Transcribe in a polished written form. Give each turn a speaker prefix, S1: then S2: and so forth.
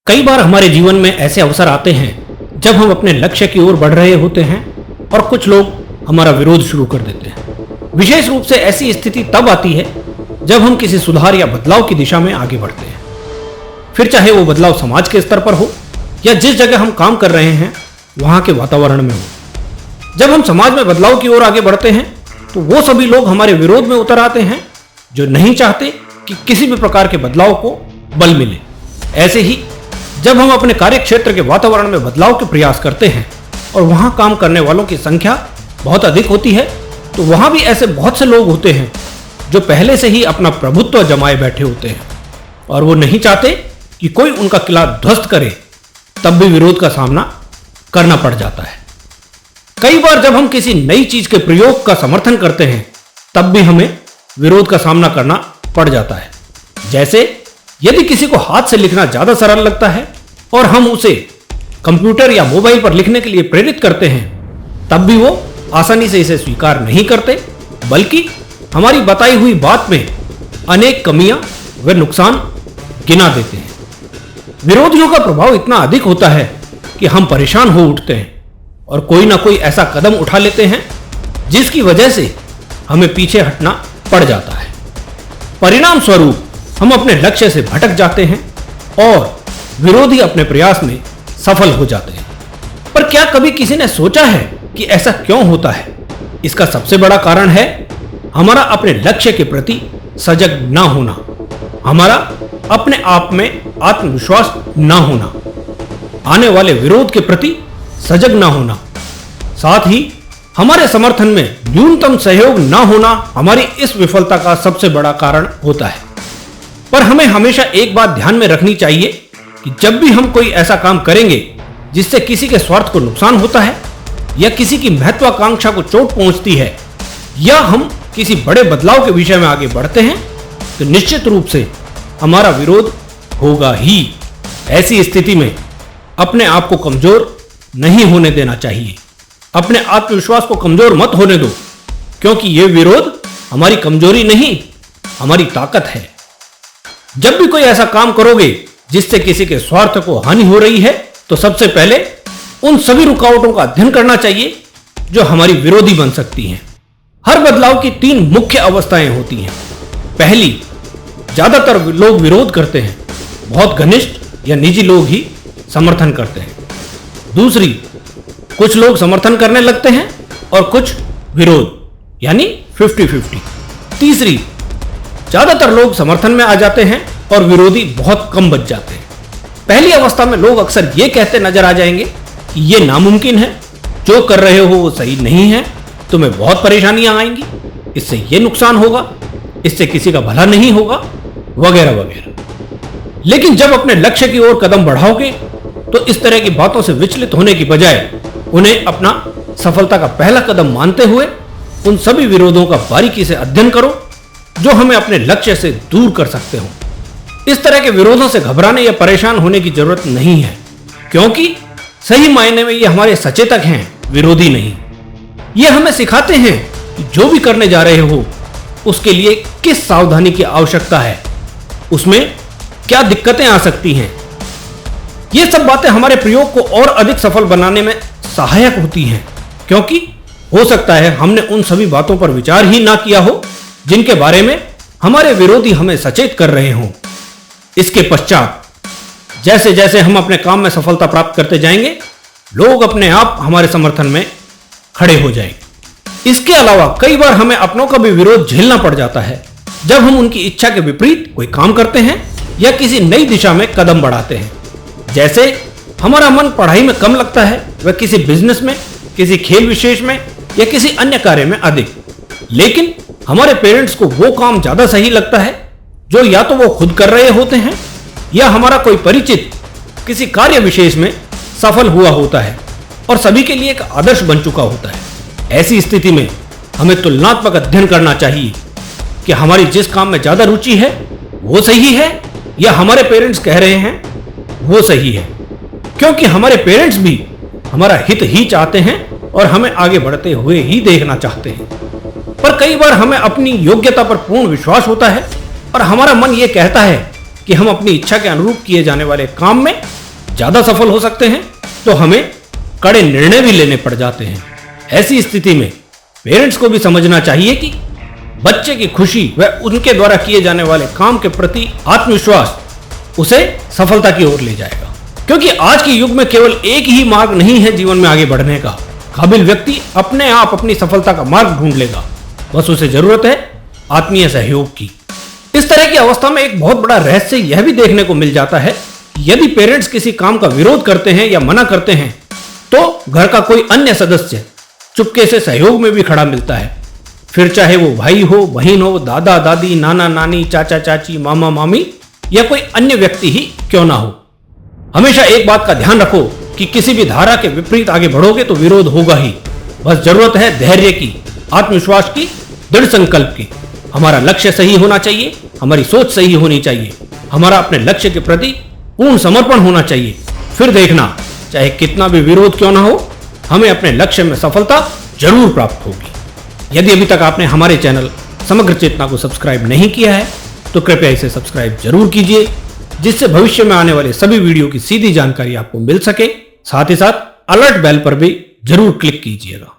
S1: कई बार हमारे जीवन में ऐसे अवसर आते हैं जब हम अपने लक्ष्य की ओर बढ़ रहे होते हैं और कुछ लोग हमारा विरोध शुरू कर देते हैं। विशेष रूप से ऐसी स्थिति तब आती है जब हम किसी सुधार या बदलाव की दिशा में आगे बढ़ते हैं, फिर चाहे वो बदलाव समाज के स्तर पर हो या जिस जगह हम काम कर रहे हैं वहां के वातावरण में हो। जब हम समाज में बदलाव की ओर आगे बढ़ते हैं तो वो सभी लोग हमारे विरोध में उतर आते हैं जो नहीं चाहते कि किसी भी प्रकार के बदलाव को बल मिले। ऐसे ही जब हम अपने कार्य क्षेत्र के वातावरण में बदलाव के प्रयास करते हैं और वहां काम करने वालों की संख्या बहुत अधिक होती है तो वहां भी ऐसे बहुत से लोग होते हैं जो पहले से ही अपना प्रभुत्व जमाए बैठे होते हैं और वो नहीं चाहते कि कोई उनका किला ध्वस्त करे, तब भी विरोध का सामना करना पड़ जाता है। कई बार जब हम किसी नई चीज के प्रयोग का समर्थन करते हैं तब भी हमें विरोध का सामना करना पड़ जाता है। जैसे यदि किसी को हाथ से लिखना ज्यादा सरल लगता है और हम उसे कंप्यूटर या मोबाइल पर लिखने के लिए प्रेरित करते हैं तब भी वो आसानी से इसे स्वीकार नहीं करते, बल्कि हमारी बताई हुई बात में अनेक कमियां व नुकसान गिना देते हैं। विरोधियों का प्रभाव इतना अधिक होता है कि हम परेशान हो उठते हैं और कोई ना कोई ऐसा कदम उठा लेते हैं जिसकी वजह से हमें पीछे हटना पड़ जाता है। परिणाम स्वरूप हम अपने लक्ष्य से भटक जाते हैं और विरोधी अपने प्रयास में सफल हो जाते हैं। पर क्या कभी किसी ने सोचा है कि ऐसा क्यों होता है? इसका सबसे बड़ा कारण है हमारा अपने लक्ष्य के प्रति सजग ना होना, हमारा अपने आप में आत्मविश्वास ना होना, आने वाले विरोध के प्रति सजग ना होना, साथ ही हमारे समर्थन में न्यूनतम सहयोग ना होना हमारी इस विफलता का सबसे बड़ा कारण होता है। पर हमें हमेशा एक बात ध्यान में रखनी चाहिए कि जब भी हम कोई ऐसा काम करेंगे जिससे किसी के स्वार्थ को नुकसान होता है या किसी की महत्वाकांक्षा को चोट पहुंचती है या हम किसी बड़े बदलाव के विषय में आगे बढ़ते हैं तो निश्चित रूप से हमारा विरोध होगा ही। ऐसी स्थिति में अपने आप को कमजोर नहीं होने देना चाहिए। अपने आत्मविश्वास को कमजोर मत होने दो, क्योंकि यह विरोध हमारी कमजोरी नहीं, हमारी ताकत है। जब भी कोई ऐसा काम करोगे जिससे किसी के स्वार्थ को हानि हो रही है तो सबसे पहले उन सभी रुकावटों का अध्ययन करना चाहिए जो हमारी विरोधी बन सकती हैं। हर बदलाव की 3 मुख्य अवस्थाएं होती हैं। पहली, ज्यादातर लोग विरोध करते हैं, बहुत घनिष्ठ या निजी लोग ही समर्थन करते हैं। दूसरी, कुछ लोग समर्थन करने लगते हैं और कुछ विरोध, यानी 50-50। तीसरी, ज्यादातर लोग समर्थन में आ जाते हैं और विरोधी बहुत कम बच जाते हैं। पहली अवस्था में लोग अक्सर ये कहते नजर आ जाएंगे कि ये नामुमकिन है, जो कर रहे हो वो सही नहीं है, तुम्हें बहुत परेशानियां आएंगी, इससे ये नुकसान होगा, इससे किसी का भला नहीं होगा, वगैरह वगैरह। लेकिन जब अपने लक्ष्य की ओर कदम बढ़ाओगे तो इस तरह की बातों से विचलित होने की बजाय उन्हें अपना सफलता का पहला कदम मानते हुए उन सभी विरोधों का बारीकी से अध्ययन करो जो हमें अपने लक्ष्य से दूर कर सकते हो। इस तरह के विरोधों से घबराने या परेशान होने की जरूरत नहीं है, क्योंकि सही मायने में ये हमारे सचेतक हैं, विरोधी नहीं। ये हमें सिखाते हैं कि जो भी करने जा रहे हो उसके लिए किस सावधानी की आवश्यकता है, उसमें क्या दिक्कतें आ सकती हैं। ये सब बातें हमारे प्रयोग को और अधिक सफल बनाने में सहायक होती हैं, क्योंकि हो सकता है हमने उन सभी बातों पर विचार ही ना किया हो जिनके बारे में हमारे विरोधी हमें सचेत कर रहे हों। इसके पश्चात जैसे जैसे हम अपने काम में सफलता प्राप्त करते जाएंगे, लोग अपने आप हमारे समर्थन में खड़े हो जाएंगे। इसके अलावा कई बार हमें अपनों का भी विरोध झेलना पड़ जाता है जब हम उनकी इच्छा के विपरीत कोई काम करते हैं या किसी नई दिशा में कदम बढ़ाते हैं। जैसे हमारा मन पढ़ाई में कम लगता है, वह किसी बिजनेस में, किसी खेल विशेष में या किसी अन्य कार्य में अधिक, लेकिन हमारे पेरेंट्स को वो काम ज्यादा सही लगता है जो या तो वो खुद कर रहे होते हैं या हमारा कोई परिचित किसी कार्य विशेष में सफल हुआ होता है और सभी के लिए एक आदर्श बन चुका होता है। ऐसी स्थिति में हमें तुलनात्मक अध्ययन करना चाहिए कि हमारी जिस काम में ज्यादा रुचि है वो सही है या हमारे पेरेंट्स कह रहे हैं वो सही है, क्योंकि हमारे पेरेंट्स भी हमारा हित ही चाहते हैं और हमें आगे बढ़ते हुए ही देखना चाहते हैं। पर कई बार हमें अपनी योग्यता पर पूर्ण विश्वास होता है और हमारा मन यह कहता है कि हम अपनी इच्छा के अनुरूप किए जाने वाले काम में ज्यादा सफल हो सकते हैं तो हमें कड़े निर्णय भी लेने पड़ जाते हैं। ऐसी स्थिति में पेरेंट्स को भी समझना चाहिए कि बच्चे की खुशी व उनके द्वारा किए जाने वाले काम के प्रति आत्मविश्वास उसे सफलता की ओर ले जाएगा। क्योंकि आज के युग में केवल एक ही मार्ग नहीं है जीवन में आगे बढ़ने का। काबिल व्यक्ति अपने आप अपनी सफलता का मार्ग ढूंढ लेगा, बस उसे जरूरत है आत्मीय सहयोग की। इस तरह की अवस्था में एक बहुत बड़ा रहस्य यह भी देखने को मिल जाता है, यदि पेरेंट्स किसी काम का विरोध करते हैं या मना करते हैं तो घर का कोई अन्य सदस्य चुपके से सहयोग में भी खड़ा मिलता है। फिर चाहे वो भाई हो, बहन हो, दादा दादी, नाना नानी, चाचा चाची, मामा मामी या कोई अन्य व्यक्ति ही क्यों ना हो। हमेशा एक बात का ध्यान रखो कि किसी भी धारा के विपरीत आगे बढ़ोगे तो विरोध होगा ही। बस जरूरत है धैर्य की, आत्मविश्वास की, दृढ़ संकल्प की। हमारा लक्ष्य सही होना चाहिए, हमारी सोच सही होनी चाहिए, हमारा अपने लक्ष्य के प्रति पूर्ण समर्पण होना चाहिए। फिर देखना, चाहे कितना भी विरोध क्यों ना हो, हमें अपने लक्ष्य में सफलता जरूर प्राप्त होगी। यदि अभी तक आपने हमारे चैनल समग्र चेतना को सब्सक्राइब नहीं किया है तो कृपया इसे सब्सक्राइब जरूर कीजिए, जिससे भविष्य में आने वाले सभी वीडियो की सीधी जानकारी आपको मिल सके। साथ ही साथ अलर्ट बेल पर भी जरूर क्लिक कीजिएगा।